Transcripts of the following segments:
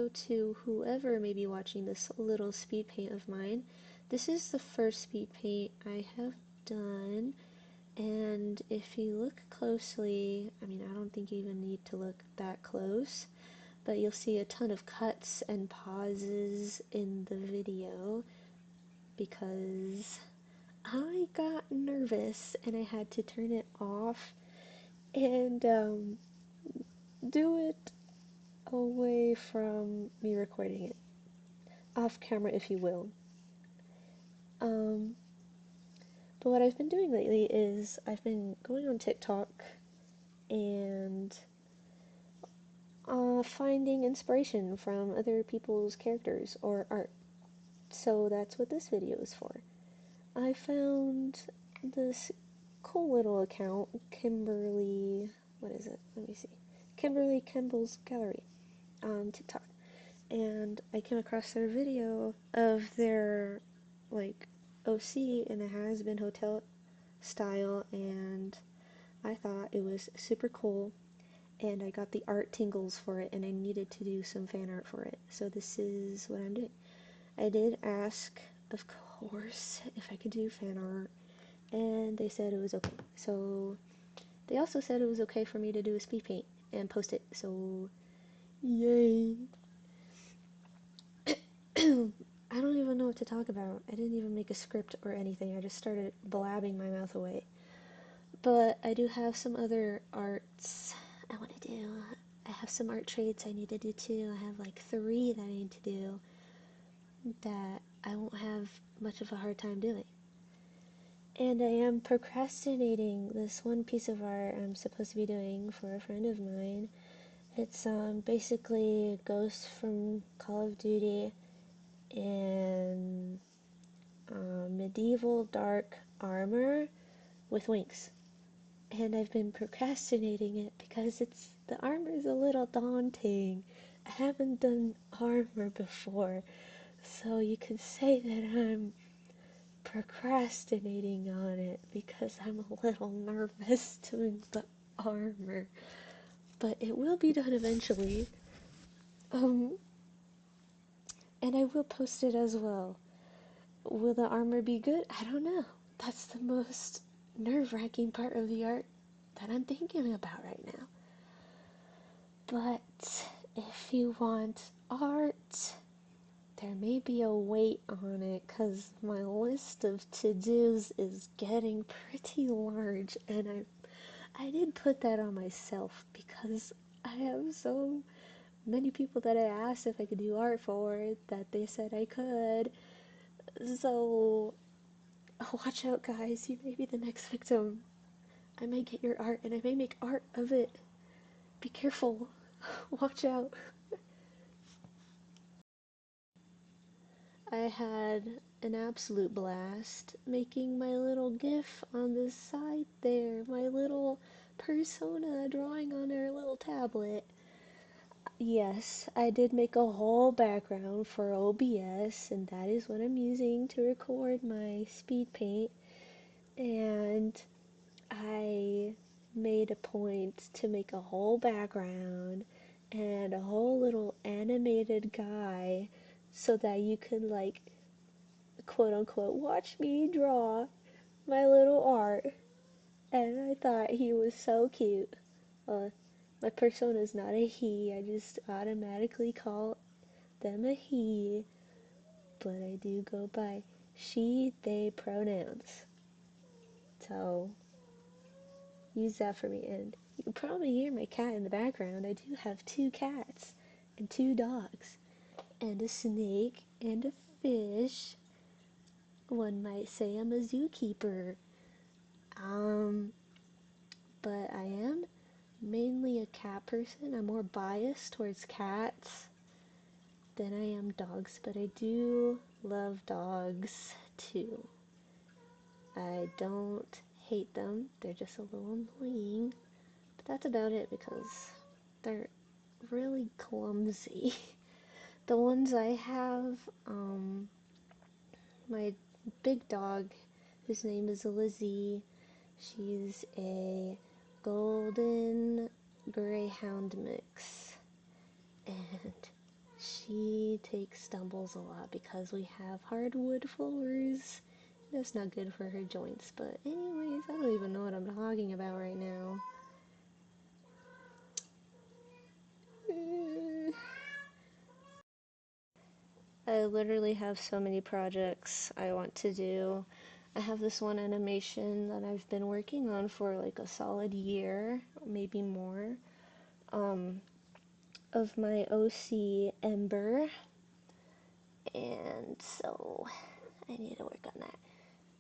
intro to whoever may be watching this little speed paint of mine. This is the first speed paint I have done, and if you look closely, I mean, I don't think you even need to look that close, but you'll see a ton of cuts and pauses in the video because I got nervous and I had to turn it off and do it away from me recording it, off camera, if you will. Um, but what I've been doing lately is I've been going on TikTok and finding inspiration from other people's characters or art. So that's what this video is for. I found this cool little account, Kimberly, what is it? Let me see. Kimberly Kimball's Gallery on TikTok. And I came across their video of their like OC in a has-been hotel style, and I thought it was super cool, and I got the art tingles for it, and I needed to do some fan art for it. So this is what I'm doing. I did ask, of course, if I could do fan art, and they said it was okay. So they also said it was okay for me to do a speed paint and post it. So yay. I don't even know what to talk about. I didn't even make a script or anything. I just started blabbing my mouth away. But I do have some other arts I want to do. I have some art trades I need to do too. I have like 3 that I need to do that I won't have much of a hard time doing. And I am procrastinating this one piece of art I'm supposed to be doing for a friend of mine. It's basically Ghosts from Call of Duty in medieval dark armor with wings. And I've been procrastinating it because the armor is a little daunting. I haven't done armor before, so you could say that I'm procrastinating on it because I'm a little nervous doing the armor. But it will be done eventually. Um, and I will post it as well. Will the armor be good? I don't know. That's the most nerve-wracking part of the art that I'm thinking about right now. But if you want art, there may be a wait on it because my list of to-dos is getting pretty large, and I did put that on myself because I have so many people that I asked if I could do art for that they said I could. So watch out, guys. You may be the next victim. I may get your art and I may make art of it. Be careful. Watch out. I had an absolute blast making my little gif on the side there. My little persona drawing on her little tablet. Yes, I did make a whole background for OBS, and that is what I'm using to record my speed paint. And I made a point to make a whole background and a whole little animated guy so that you could, like, quote unquote, watch me draw my little art. And I thought he was so cute. Uh, my persona's not a he, I just automatically call them a he, but I do go by she, they pronouns. So use that for me. And you can probably hear my cat in the background. I do have 2 cats and 2 dogs and a snake and a fish. One might say I'm a zookeeper. Um, but I am mainly a cat person. I'm more biased towards cats than I am dogs, but I do love dogs too. I don't hate them, they're just a little annoying, but that's about it because they're really clumsy. The ones I have, my big dog, whose name is Lizzie, she's a golden greyhound mix, and She takes stumbles a lot because we have hardwood floors. That's not good for her joints, but anyways, I don't even know what I'm talking about right now. Mm, I literally have so many projects I want to do. I have this one animation that I've been working on for like a solid year, maybe more, um, of my OC Ember, and so I need to work on that.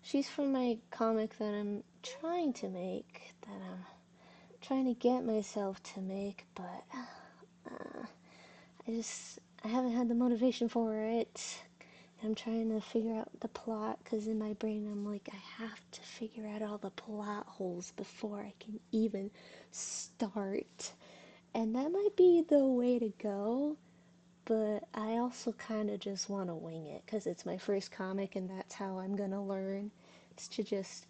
She's from my comic that I'm trying to make, that I'm trying to get myself to make, but I haven't had the motivation for it. I'm trying to figure out the plot because in my brain I'm like, I have to figure out all the plot holes before I can even start. And that might be the way to go, but I also kind of just want to wing it because it's my first comic and that's how I'm gonna learn. It's to just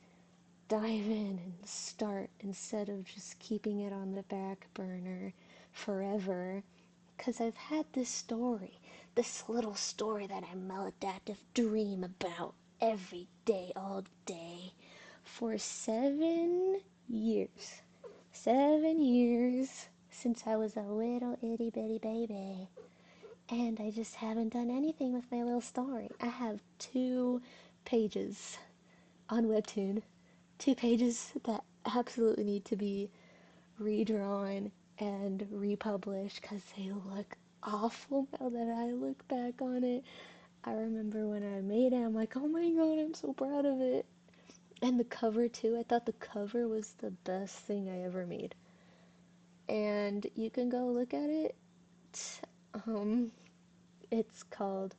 dive in and start instead of just keeping it on the back burner forever. Because I've had this story, this little story that I maladaptive dream about every day, all day, for 7 years. 7 years since I was a little itty bitty baby. And I just haven't done anything with my little story. I have 2 pages on Webtoon. 2 pages that absolutely need to be redrawn and republished because they look awful now that I look back on it. I remember when I made it, I'm like, oh my god, I'm so proud of it. And the cover too, I thought the cover was the best thing I ever made. And you can go look at it. Um, it's called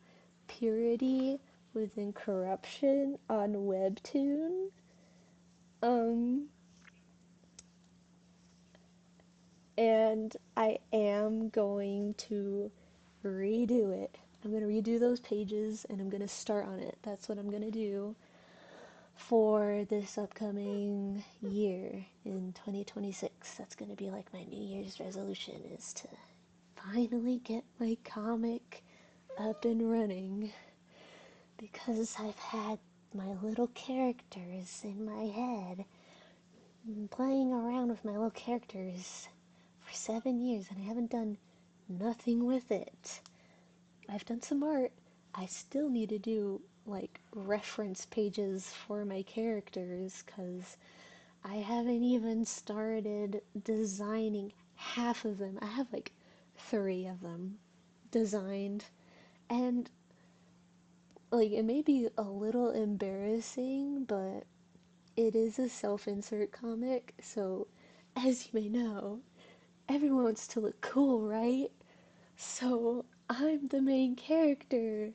Purity Within Corruption on Webtoon. Um, and I am going to redo it. I'm going to redo those pages and I'm going to start on it. That's what I'm going to do for this upcoming year in 2026. That's going to be like my New Year's resolution, is to finally get my comic up and running, because I've had my little characters in my head, playing around with my little characters for 7 years and I haven't done nothing with it. I've done some art. I still need to do like reference pages for my characters because I haven't even started designing half of them. I have like 3 of them designed, and like it may be a little embarrassing, but it is a self-insert comic, so as you may know, everyone wants to look cool, right? So I'm the main character.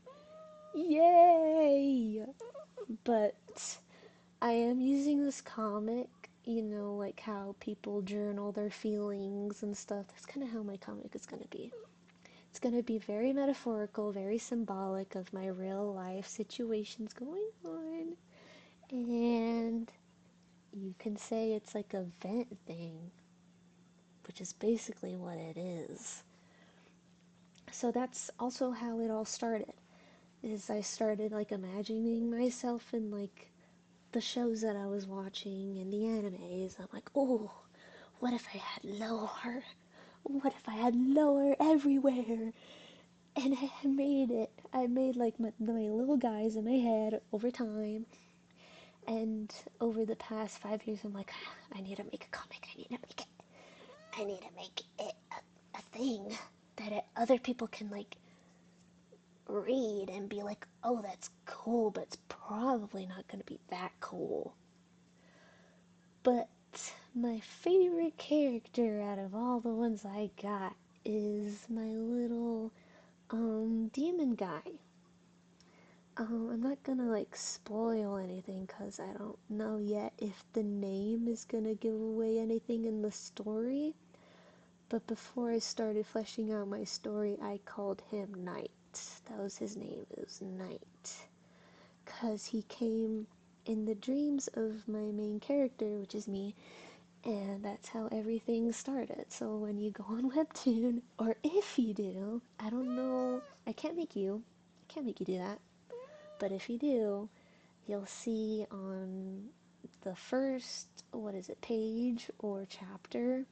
Yay! But I am using this comic, like how people journal their feelings and stuff. That's kind of how my comic is going to be. It's going to be very metaphorical, very symbolic of my real life situations going on. And you can say it's like a vent thing, which is basically what it is. So that's also how it all started. Is I started like imagining myself in like the shows that I was watching and the animes. I'm like, oh, what if I had lore? What if I had lore everywhere? And I made it. I made like my little guys in my head over time. And over the past 5 years, I'm like, I need to make a comic. I need to make it. I need to make it a thing that other people can like read and be like, oh, that's cool, but it's probably not going to be that cool. But my favorite character out of all the ones I got is my little demon guy. I'm not gonna like spoil anything because I don't know yet if the name is gonna give away anything in the story. But before I started fleshing out my story, I called him Knight. That was his name. It was Knight. Because he came in the dreams of my main character, which is me, And that's how everything started. So when you go on Webtoon, or if you do, I don't know, I can't make you do that. But if you do, you'll see on the first, what is it, page or chapter,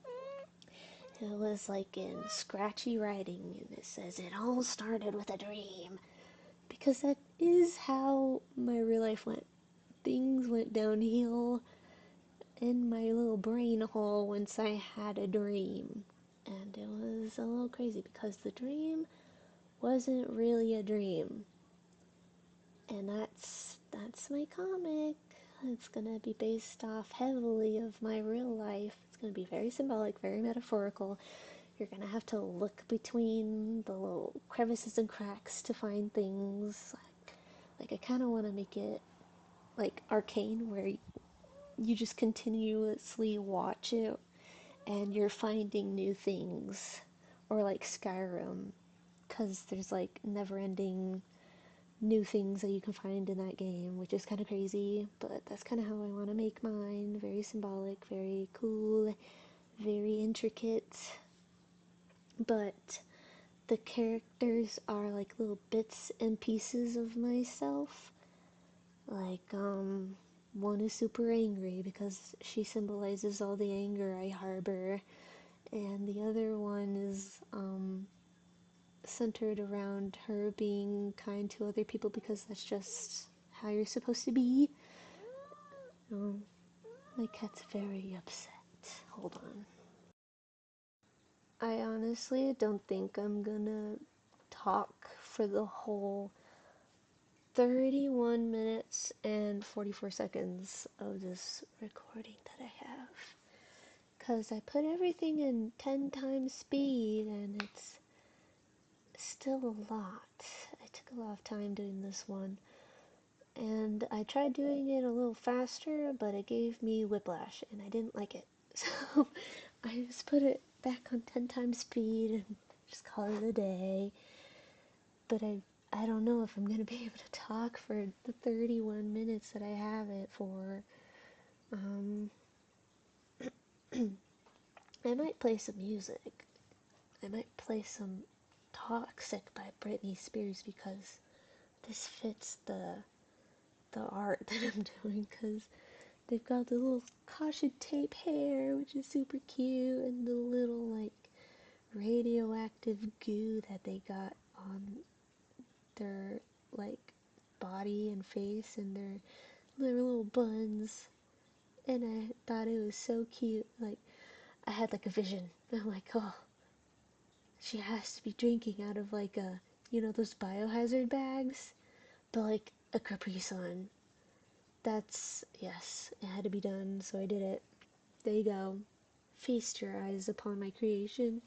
it was like in scratchy writing, and it says it all started with a dream. Because that is how my real life went. Things went downhill in my little brain hole once I had a dream. And it was a little crazy because the dream wasn't really a dream. And that's my comic. It's gonna be based off heavily of my real life. It's gonna be very symbolic, very metaphorical. You're gonna have to look between the little crevices and cracks to find things. Like I kind of want to make it like Arcane, where you just continuously watch it and you're finding new things, or like Skyrim, because there's like never ending new things that you can find in that game, which is kind of crazy, but that's kind of how I want to make mine. Very symbolic, very cool, very intricate, but the characters are like little bits and pieces of myself. Like, one is super angry because she symbolizes all the anger I harbor, and the other one is centered around her being kind to other people because that's just how you're supposed to be. Um, my cat's very upset. Hold on. I honestly don't think I'm gonna talk for the whole 31 minutes and 44 seconds of this recording that I have. Because I put everything in 10 times speed and it's still a lot. I took a lot of time doing this one. And I tried doing it a little faster, but it gave me whiplash and I didn't like it. So I just put it back on 10 times speed and just call it a day. But I don't know if I'm going to be able to talk for the 31 minutes that I have it for. Um, I might play some music. I might play some Toxic by Britney Spears because this fits the art that I'm doing, because they've got the little caution tape hair, which is super cute, and the little like radioactive goo that they got on their like body and face and their little buns. And I thought it was so cute. Like, I had like a vision. I'm like, oh, she has to be drinking out of like those biohazard bags, but like a Capri Sun. That's, yes, it had to be done, so I did it. There you go. Feast your eyes upon my creation.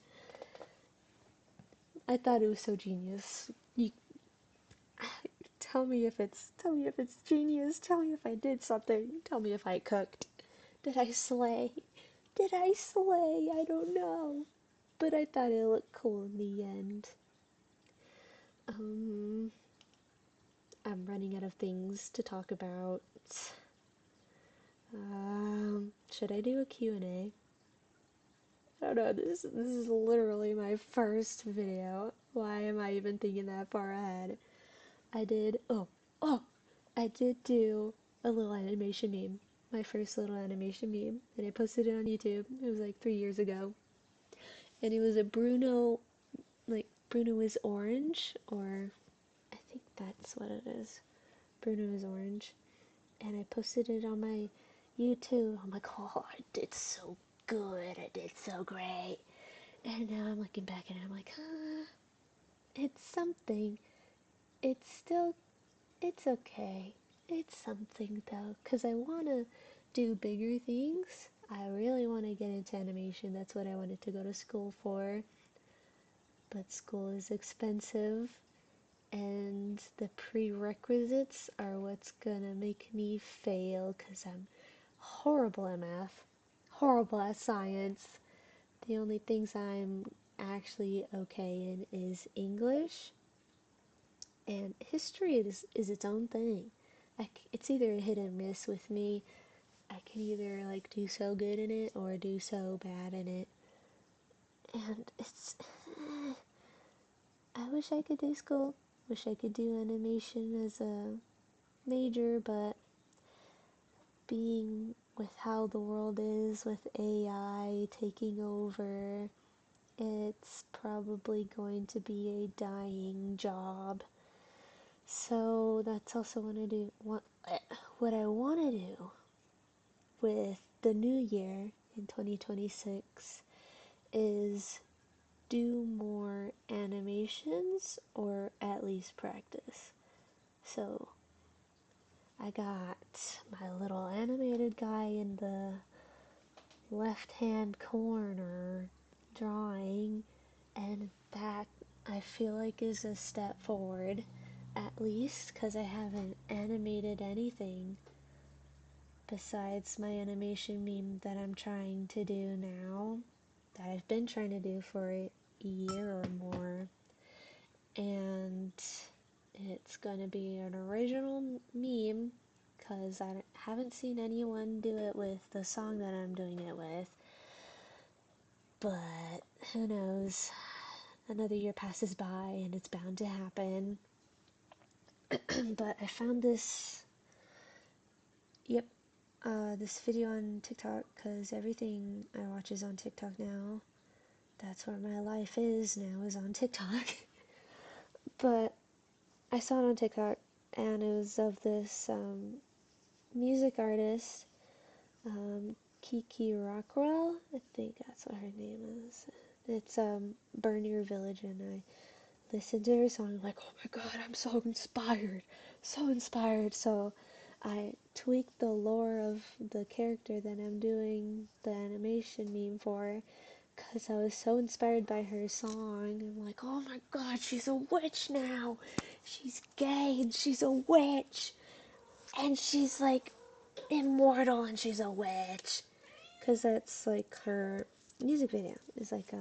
I thought it was so genius. You tell me if it's genius. Tell me if I did something. Tell me if I cooked. Did I slay? Did I slay? I don't know. But I thought it looked cool in the end. Um, I'm running out of things to talk about. Should I do a Q&A? I don't know, this is literally my first video. Why am I even thinking that far ahead? I did, oh, I did do a little animation meme. My first little animation meme. And I posted it on YouTube. It was like 3 years ago. And it was a Bruno, like, Bruno is orange, or I think that's what it is. Bruno is orange. And I posted it on my YouTube. I'm like, oh, I did so good. I did so great. And now I'm looking back and I'm like, it's something. It's still, it's okay. It's something though, because I want to do bigger things. I really want to get into animation. That's what I wanted to go to school for. But school is expensive, and the prerequisites are what's gonna make me fail because I'm horrible at math, horrible at science. The only things I'm actually okay in is English, and history is its own thing. It's either a hit or miss with me. I can either like do so good in it or do so bad in it. And it's I wish I could do school. Wish I could do animation as a major, but being with how the world is with AI taking over, it's probably going to be a dying job. So that's also what I want to do with the new year in 2026 is do more animations or at least practice. So I got my little animated guy in the left hand corner drawing, and that I feel like is a step forward, at least, because I haven't animated anything besides my animation meme that I'm trying to do now, that I've been trying to do for a year or more, and it's gonna be an original meme because I haven't seen anyone do it with the song that I'm doing it with. But who knows? Another year passes by and it's bound to happen. But I found yep, this video on TikTok because everything I watch is on TikTok now. That's where my life is now, is on TikTok. But I saw it on TikTok and it was of this music artist, Kiki Rockwell. I think that's what her name is. It's Burn Your Village, and I listened to her song like, oh my god, I'm so inspired, so inspired. So I tweaked the lore of the character that I'm doing the animation meme for, because I was so inspired by her song. I'm like, oh my god, she's a witch now. She's gay and she's a witch. And she's like immortal and she's a witch. Because that's like her music video. It's like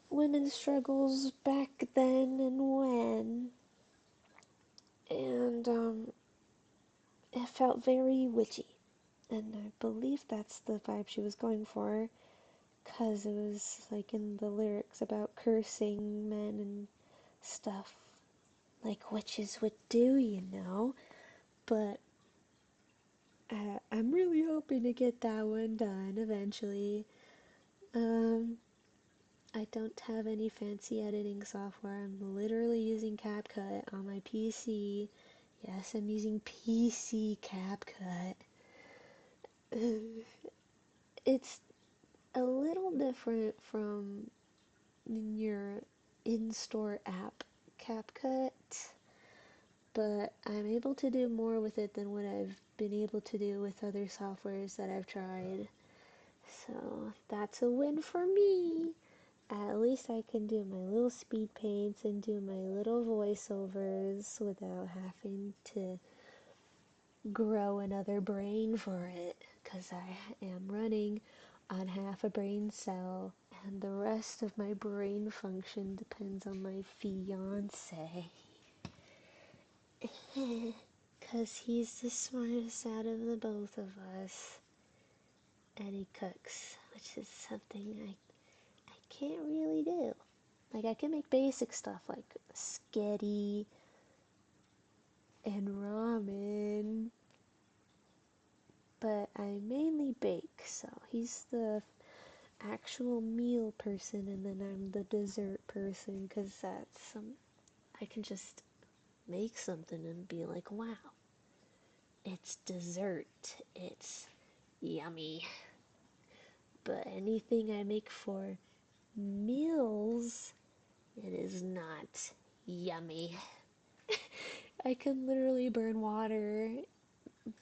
women's struggles back then and when. And it felt very witchy. And I believe that's the vibe she was going for. Because it was like in the lyrics about cursing men and stuff. Like witches would do, you know. But I'm really hoping to get that one done eventually. Um, I don't have any fancy editing software. I'm literally using CapCut on my PC. Yes, I'm using PC CapCut. It's a little different from your in-store app CapCut, but I'm able to do more with it than what I've been able to do with other softwares that I've tried. So that's a win for me. At least I can do my little speed paints and do my little voiceovers without having to grow another brain for it, because I am running on half a brain cell and the rest of my brain function depends on my fiance. Because he's the smartest out of the both of us, and he cooks, which is something I can't really do. Like, I can make basic stuff like spaghetti and ramen, but I mainly bake, so he's the actual meal person, and then I'm the dessert person, because I can just make something and be like, wow, it's dessert, it's yummy. But anything I make for meals, it is not yummy. I can literally burn water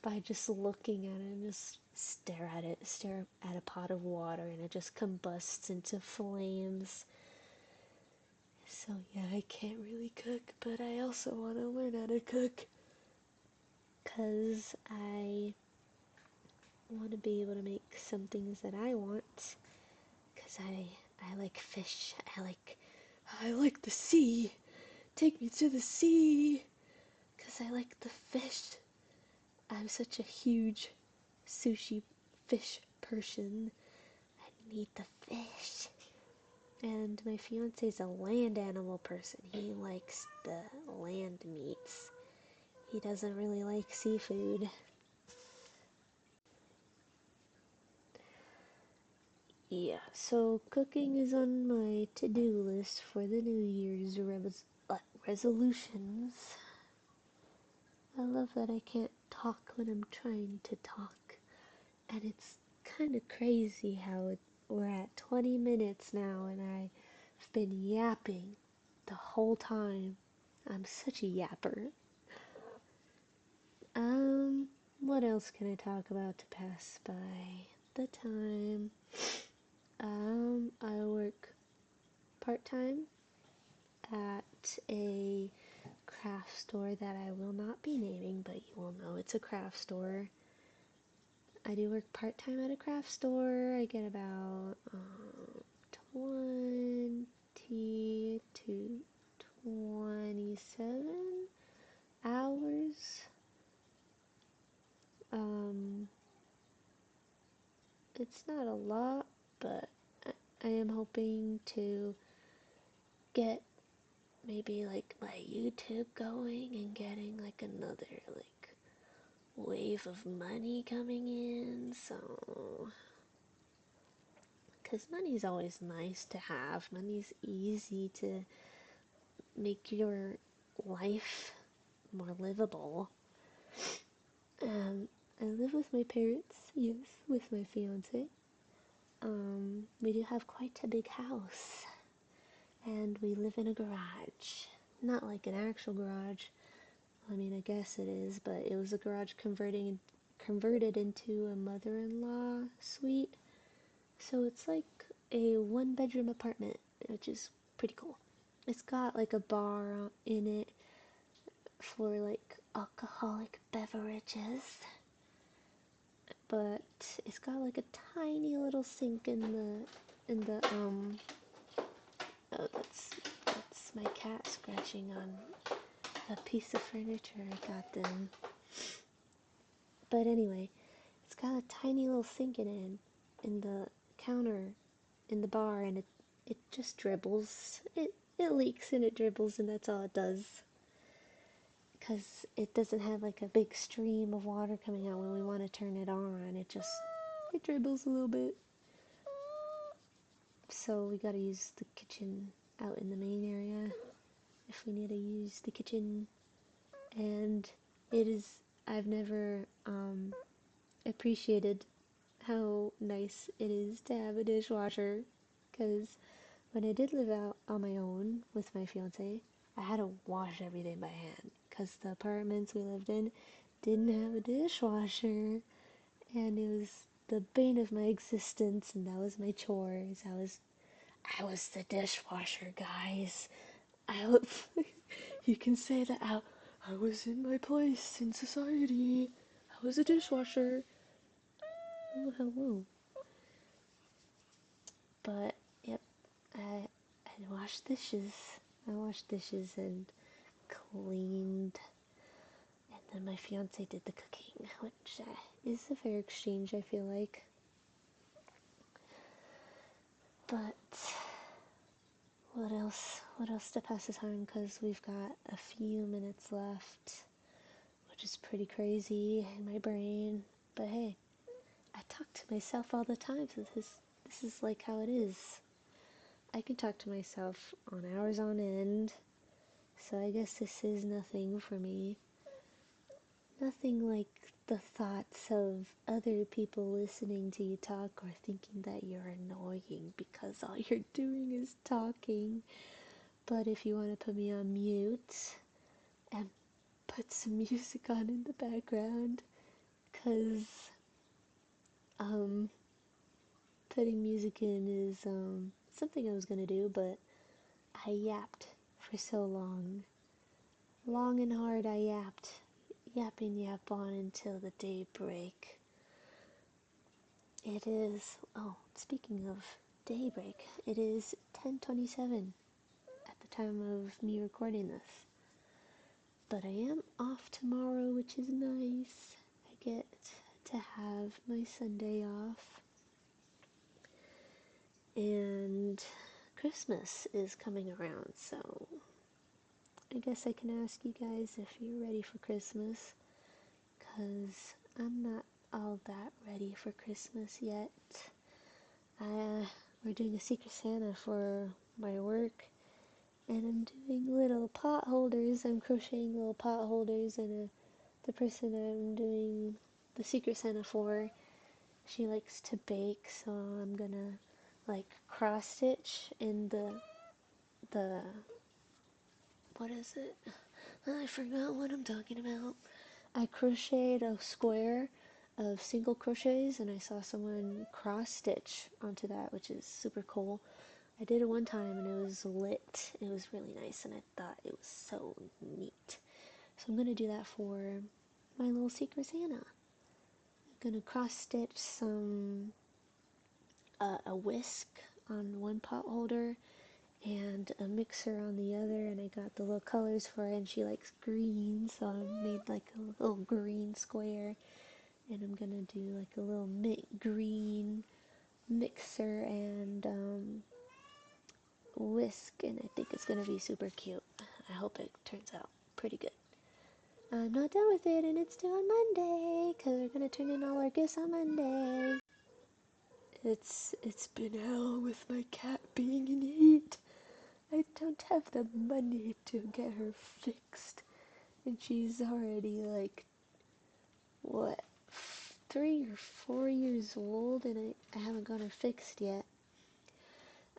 by just looking at it and just stare at a pot of water, and it just combusts into flames. So yeah, I can't really cook, but I also want to learn how to cook, because I want to be able to make some things that I want, because I like fish, I like the sea, take me to the sea, because I like the fish. I'm such a huge sushi fish person. I need the fish. And my fiance's a land animal person. He likes the land meats. He doesn't really like seafood. Yeah, so cooking is on my to-do list for the New Year's resolutions. I love that I can't talk when I'm trying to talk. And it's kind of crazy how we're at 20 minutes now and I've been yapping the whole time. I'm such a yapper. Um, what else can I talk about to pass by the time? I work part-time at a craft store that I will not be naming, but you will know it's a craft store. I do work part-time at a craft store. I get about 20 to 27 hours. Um, it's not a lot, but I am hoping to get maybe like my YouTube going and getting like another like wave of money coming in. So, because money's always nice to have, money's easy to make your life more livable. I live with my parents, yes, with my fiance. We do have quite a big house, and we live in a garage. Not like an actual garage. I mean, I guess it is, but it was a garage converted into a mother-in-law suite. So it's like a one-bedroom apartment, which is pretty cool. It's got like a bar in it for like alcoholic beverages, but it's got like a tiny little sink in the. Oh, that's my cat scratching on a piece of furniture I got them. But anyway, it's got a tiny little sink in the counter in the bar, and it just dribbles. It leaks and it dribbles, and that's all it does. Because it doesn't have like a big stream of water coming out when we want to turn it on. It dribbles a little bit. So we gotta use the kitchen out in the main area if we need to use the kitchen. And it is, I've never appreciated how nice it is to have a dishwasher. Because when I did live out on my own with my fiance, I had to wash everything by hand. Because the apartments we lived in didn't have a dishwasher. And it was the bane of my existence, and that was my chores. I was the dishwasher, guys. I was, you can say that I was in my place in society. I was a dishwasher. Oh, hello. But yep, I washed dishes. I washed dishes and cleaned, and then my fiance did the cooking, which is a fair exchange, I feel like. But what else? What else to pass the time? Because we've got a few minutes left, which is pretty crazy in my brain. But hey, I talk to myself all the time, so this is like how it is. I can talk to myself on hours on end, so I guess this is nothing for me. Nothing like the thoughts of other people listening to you talk or thinking that you're annoying because all you're doing is talking. But if you want to put me on mute and put some music on in the background, because um, putting music in is something I was gonna do, but I yapped for so long. Long and hard I yapped. Yap and yap on until the daybreak. It is, oh, speaking of daybreak, it is 10:27 at the time of me recording this. But I am off tomorrow, which is nice. I get to have my Sunday off. And Christmas is coming around, so I guess I can ask you guys if you're ready for Christmas, because I'm not all that ready for Christmas yet. We're doing a Secret Santa for my work, and I'm doing little pot holders. I'm crocheting little pot holders, and the person I'm doing the Secret Santa for, she likes to bake, so I'm gonna like cross stitch in the what is it? I forgot what I'm talking about. I crocheted a square of single crochets, and I saw someone cross stitch onto that, which is super cool. I did it one time and it was lit. It was really nice, and I thought it was so neat. So I'm gonna do that for my little Secret Santa. I'm gonna cross stitch some a whisk on one pot holder and a mixer on the other, and I got the little colors for her, and she likes green, so I made like a little green square, and I'm gonna do like a little green mixer and whisk, and I think it's gonna be super cute. I hope it turns out pretty good. I'm not done with it, and it's due on Monday, because we're gonna turn in all our gifts on Monday. It's been hell with my cat being in heat. I don't have the money to get her fixed, and she's already like, what, 3 or 4 years old, and I haven't got her fixed yet.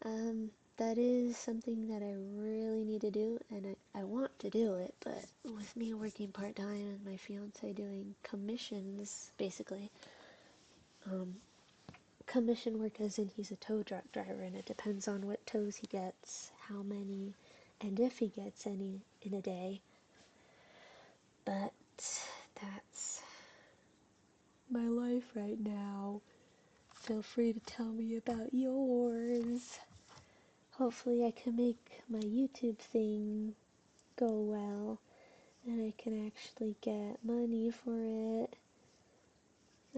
That is something that I really need to do, and I want to do it, but with me working part-time and my fiance doing commissions, basically, commission work as in he's a tow truck driver, and it depends on what tows he gets, how many, and if he gets any in a day. But that's my life right now. Feel free to tell me about yours. Hopefully I can make my YouTube thing go well, and I can actually get money for it.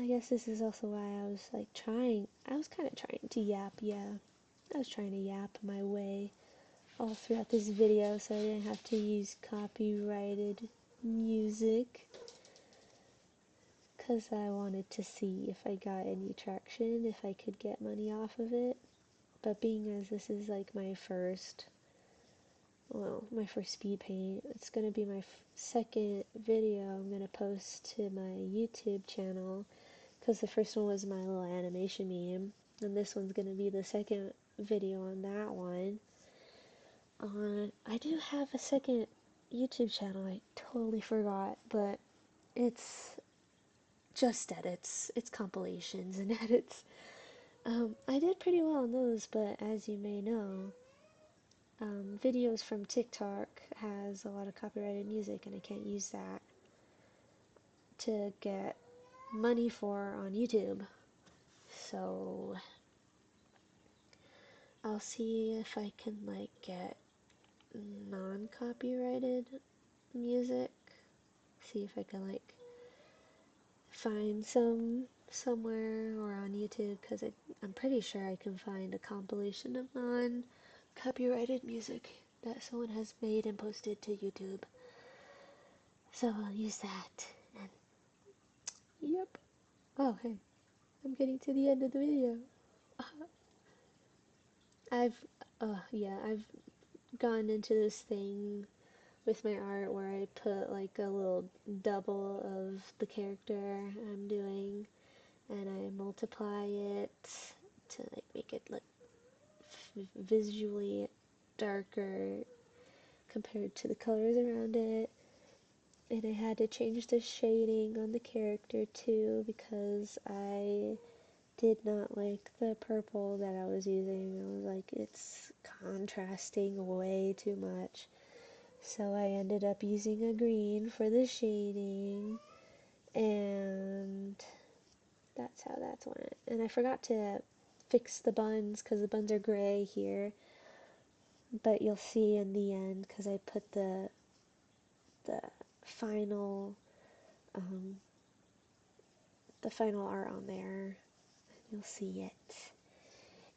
I guess this is also why I was like I was kind of trying to yap, yeah. I was trying to yap my way all throughout this video so I didn't have to use copyrighted music, because I wanted to see if I got any traction, if I could get money off of it. But being as this is like my first Speedpaintt, it's going to be my second video I'm going to post to my YouTube channel, because the first one was my little animation meme, and this one's going to be the second video on that one. I do have a second YouTube channel, I totally forgot, but it's just edits. It's compilations and edits. I did pretty well on those, but as you may know, videos from TikTok has a lot of copyrighted music, and I can't use that to get money for on YouTube. So I'll see if I can like get non-copyrighted music. See if I can like find somewhere or on YouTube, because I'm pretty sure I can find a compilation of non-copyrighted music that someone has made and posted to YouTube. So I'll use that. And yep. Oh hey, I'm getting to the end of the video. I've I've gone into this thing with my art where I put like a little double of the character I'm doing, and I multiply it to like make it look visually darker compared to the colors around it. And I had to change the shading on the character too, because I did not like the purple that I was using. I was like, it's contrasting way too much. So I ended up using a green for the shading, and that's how that went. And I forgot to fix the buns, because the buns are gray here, but you'll see in the end, because I put the final the final art on there. You'll see it.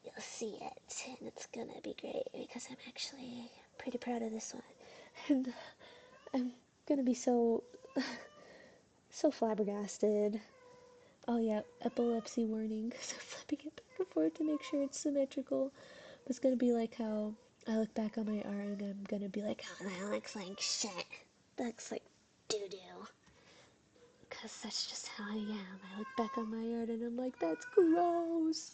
You'll see it, and it's gonna be great because I'm actually pretty proud of this one. And I'm gonna be so flabbergasted. Oh yeah, epilepsy warning. So I'm flipping it back and forth to make sure it's symmetrical. But it's gonna be like how I look back on my art and I'm gonna be like, oh, that looks like shit. That looks like doo doo. Because that's just how I am. I look back on my art and I'm like, that's gross.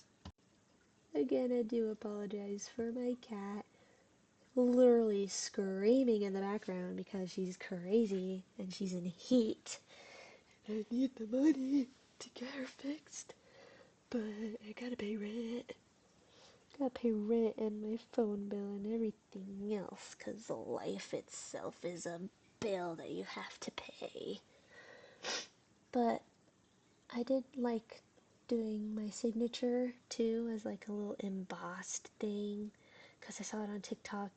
Again, I do apologize for my cat literally screaming in the background because she's crazy and she's in heat. I need the money to get her fixed, but I gotta pay rent. Gotta pay rent and my phone bill and everything else, 'cause life itself is a bill that you have to pay. But I did like doing my signature too as like a little embossed thing, 'cause I saw it on TikTok.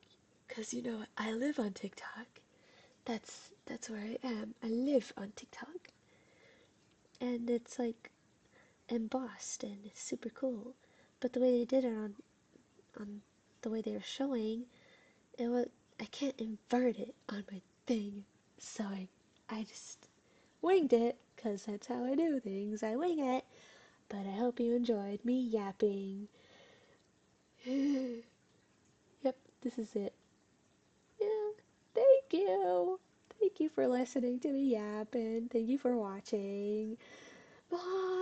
'Cause you know I live on TikTok. That's where I am. I live on TikTok, and it's like embossed and it's super cool. But the way they did it on the way they were showing, it was I can't invert it on my thing, so I just winged it, 'cause that's how I do things. I wing it. But I hope you enjoyed me yapping. Yep, this is it. Yeah, thank you. Thank you for listening to me yap, and thank you for watching. Bye.